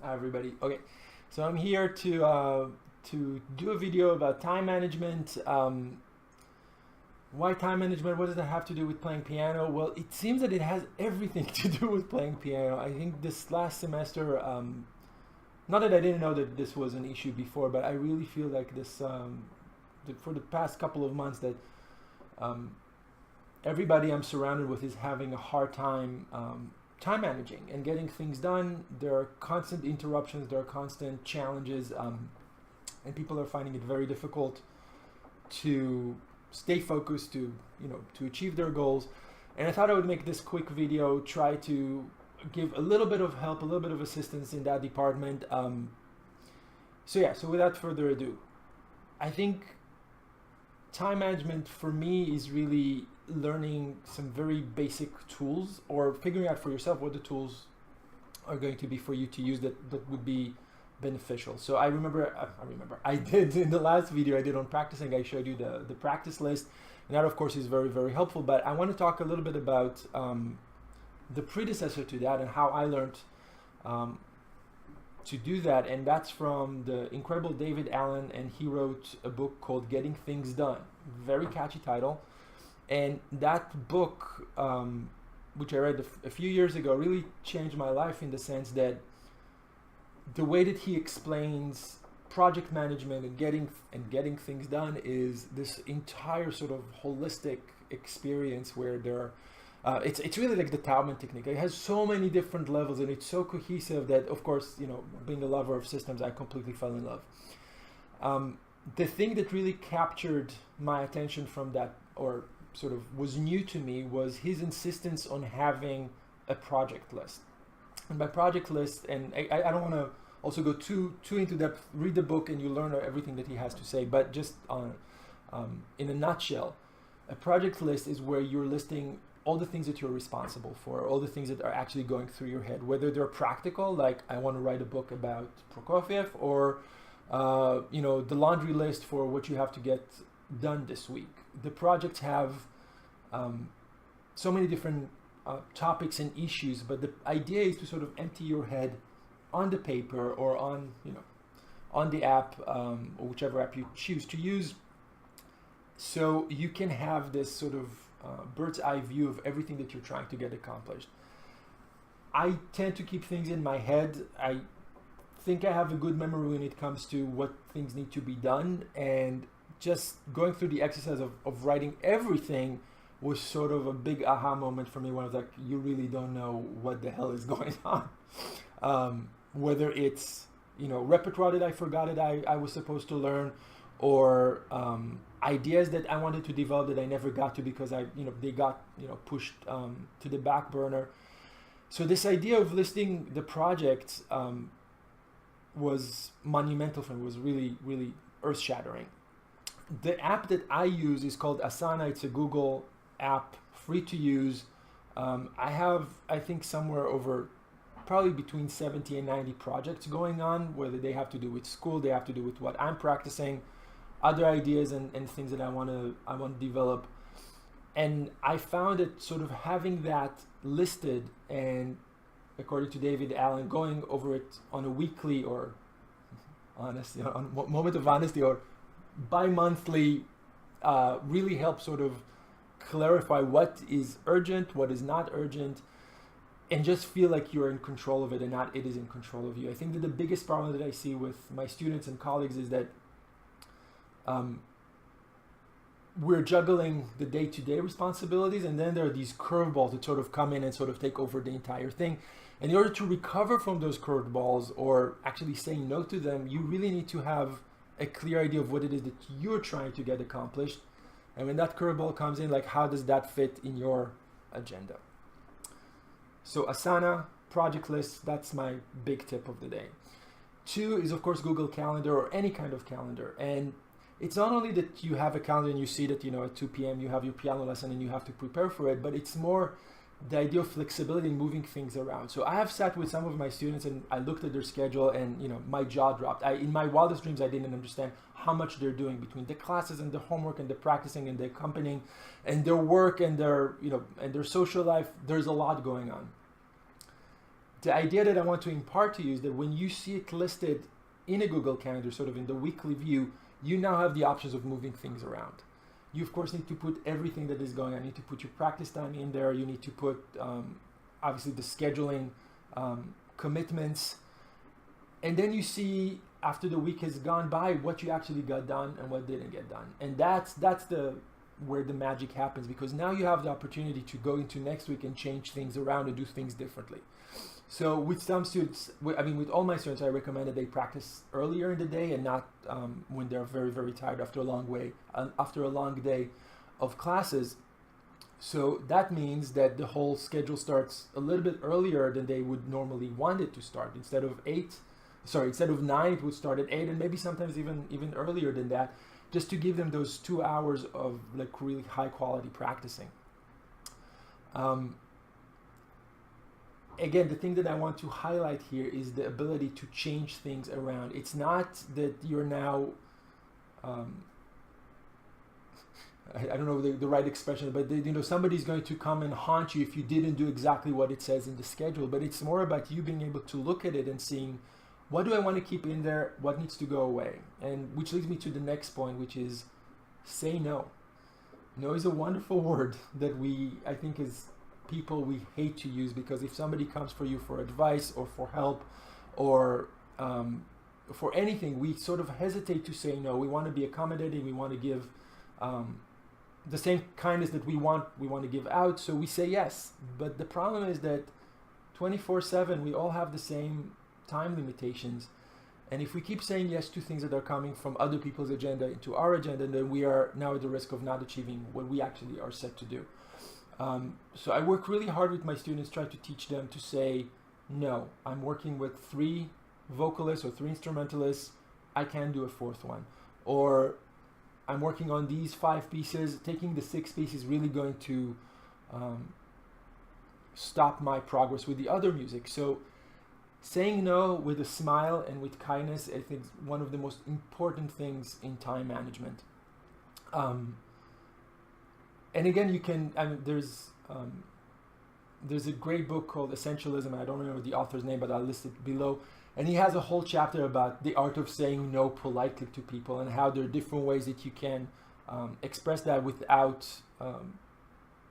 Hi everybody. Okay, so I'm here to do a video about time management. Why time management? What does that have to do with playing piano? Well, it seems that it has everything to do with playing piano. I think this last semester, not that I didn't know that this was an issue before, but I really feel like this for the past couple of months that um, everybody I'm surrounded with is having a hard time time managing and getting things done. There are constant interruptions, there are constant challenges, and people are finding it very difficult to stay focused, to achieve their goals. And I thought I would make this quick video, try to give a little bit of help, a little bit of assistance in that department. So without further ado, I think time management for me is really learning some very basic tools, or figuring out for yourself what the tools are going to be for you to use that would be beneficial. So I did in the last video I did on practicing, I showed you the practice list, and that of course is very, very helpful. But I want to talk a little bit about the predecessor to that and how I learned to do that, and that's from the incredible David Allen, and he wrote a book called Getting Things Done. Very catchy title. And that book, which I read a few years ago, really changed my life in the sense that the way that he explains project management and getting things done is this entire sort of holistic experience where it's really like the Taubman technique. It has so many different levels and it's so cohesive that, of course, being a lover of systems, I completely fell in love. The thing that really captured my attention from that, or sort of was new to me, was his insistence on having a project list. And by project list, and I don't want to also go too into depth, read the book and you learn everything that he has to say, but just in a nutshell, a project list is where you're listing all the things that you're responsible for, all the things that are actually going through your head, whether they're practical, like I want to write a book about Prokofiev, or the laundry list for what you have to get done this week. The projects have so many different topics and issues, but the idea is to sort of empty your head on the paper or on the app, or whichever app you choose to use, so you can have this sort of bird's eye view of everything that you're trying to get accomplished. I tend to keep things in my head. I think I have a good memory when it comes to what things need to be done, and just going through the exercise of writing everything was sort of a big aha moment for me, when I was like, you really don't know what the hell is going on. Whether it's repertoire that I forgot that I was supposed to learn, or ideas that I wanted to develop that I never got to because they got pushed to the back burner. So this idea of listing the projects was monumental for me. It was really, really earth-shattering. The app that I use is called Asana. It's a Google app, free to use. I have, I think, somewhere over probably between 70 and 90 projects going on, whether they have to do with school, they have to do with what I'm practicing, other ideas and things that I want to develop. And I found that sort of having that listed, and according to David Allen, going over it on a weekly or honestly, on a moment of honesty, or bi-monthly, really helps sort of clarify what is urgent, what is not urgent, and just feel like you're in control of it and not it is in control of you. I think that the biggest problem that I see with my students and colleagues is that we're juggling the day-to-day responsibilities, and then there are these curveballs that sort of come in and sort of take over the entire thing. And in order to recover from those curveballs, or actually saying no to them, you really need to have a clear idea of what it is that you're trying to get accomplished. And when that curveball comes in, like, how does that fit in your agenda? So Asana, project lists, that's my big tip of the day. 2 is, of course, Google Calendar, or any kind of calendar. And it's not only that you have a calendar and you see that, at 2 p.m. you have your piano lesson and you have to prepare for it, but it's more the idea of flexibility and moving things around. So I have sat with some of my students and I looked at their schedule and, my jaw dropped. In my wildest dreams, I didn't understand how much they're doing between the classes and the homework and the practicing and the accompanying and their work and their, and their social life. There's a lot going on. the idea that I want to impart to you is that when you see it listed in a Google Calendar, sort of in the weekly view, you now have the options of moving things around. You of course need to put everything that is going on. You need to put your practice time in there. You need to put obviously the scheduling commitments, and then you see after the week has gone by what you actually got done and what didn't get done. And that's the where the magic happens, because now you have the opportunity to go into next week and change things around and do things differently. So with some students, with all my students, I recommend that they practice earlier in the day and not when they're very, very tired after a long day of classes. So that means that the whole schedule starts a little bit earlier than they would normally want it to start. Instead of 9, it would start at 8, and maybe sometimes even earlier than that, just to give them those 2 hours of like really high quality practicing. Again, the thing that I want to highlight here is the ability to change things around. It's not that you're now, I don't know the right expression, but somebody's going to come and haunt you if you didn't do exactly what it says in the schedule. But it's more about you being able to look at it and seeing, what do I want to keep in there? What needs to go away? And which leads me to the next point, which is say no. No is a wonderful word that I think as people we hate to use, because if somebody comes for you for advice or for help or for anything, we sort of hesitate to say no. We want to be accommodating. We want to give the same kindness that we want to give out. So we say yes. But the problem is that 24/7, we all have the same time limitations, and if we keep saying yes to things that are coming from other people's agenda into our agenda, then we are now at the risk of not achieving what we actually are set to do. So I work really hard with my students, try to teach them to say no. I'm working with 3 vocalists or 3 instrumentalists, I can't do a 4th one. Or I'm working on these 5 pieces, taking the 6th piece is really going to stop my progress with the other music. So saying no with a smile and with kindness, I think, is one of the most important things in time management. And again, you can. There's a great book called Essentialism. I don't remember the author's name, but I'll list it below. And he has a whole chapter about the art of saying no politely to people, and how there are different ways that you can express that without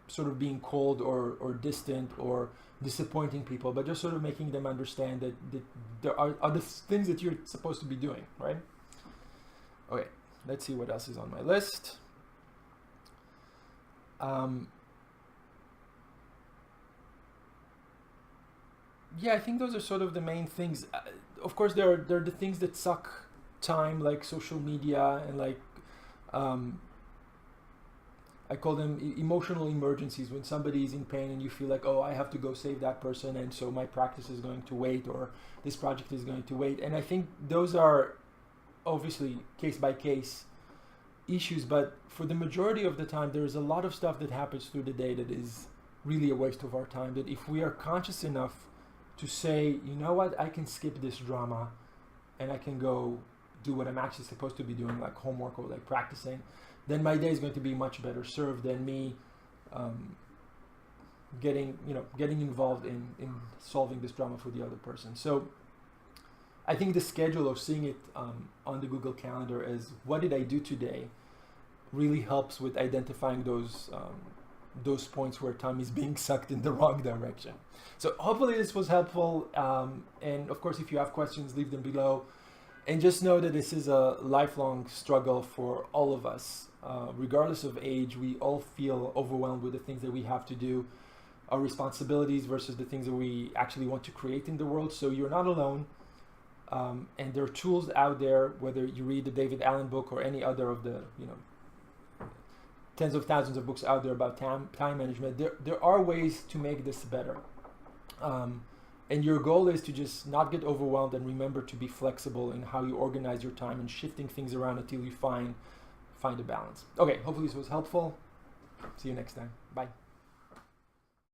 sort of being cold or distant or disappointing people, but just sort of making them understand that there are other things that you're supposed to be doing, right? Okay, let's see what else is on my list. Yeah, I think those are sort of the main things. Of course, there are the things that suck time, like social media and like I call them emotional emergencies, when somebody is in pain and you feel like, oh, I have to go save that person, and so my practice is going to wait, or this project is going to wait. And I think those are obviously case by case issues, but for the majority of the time, there's a lot of stuff that happens through the day that is really a waste of our time, that if we are conscious enough to say, you know what, I can skip this drama and I can go do what I'm actually supposed to be doing, like homework or like practicing, then my day is going to be much better served than me getting involved in solving this drama for the other person. So I think the schedule of seeing it on the Google Calendar as what did I do today really helps with identifying those points where time is being sucked in the wrong direction. So hopefully this was helpful, and of course if you have questions, leave them below, and just know that this is a lifelong struggle for all of us. Regardless of age, we all feel overwhelmed with the things that we have to do, our responsibilities versus the things that we actually want to create in the world. So you're not alone, and there are tools out there, whether you read the David Allen book or any other of the tens of thousands of books out there about time management. There are ways to make this better. And your goal is to just not get overwhelmed, and remember to be flexible in how you organize your time and shifting things around until you find a balance. Okay, hopefully this was helpful. See you next time. Bye.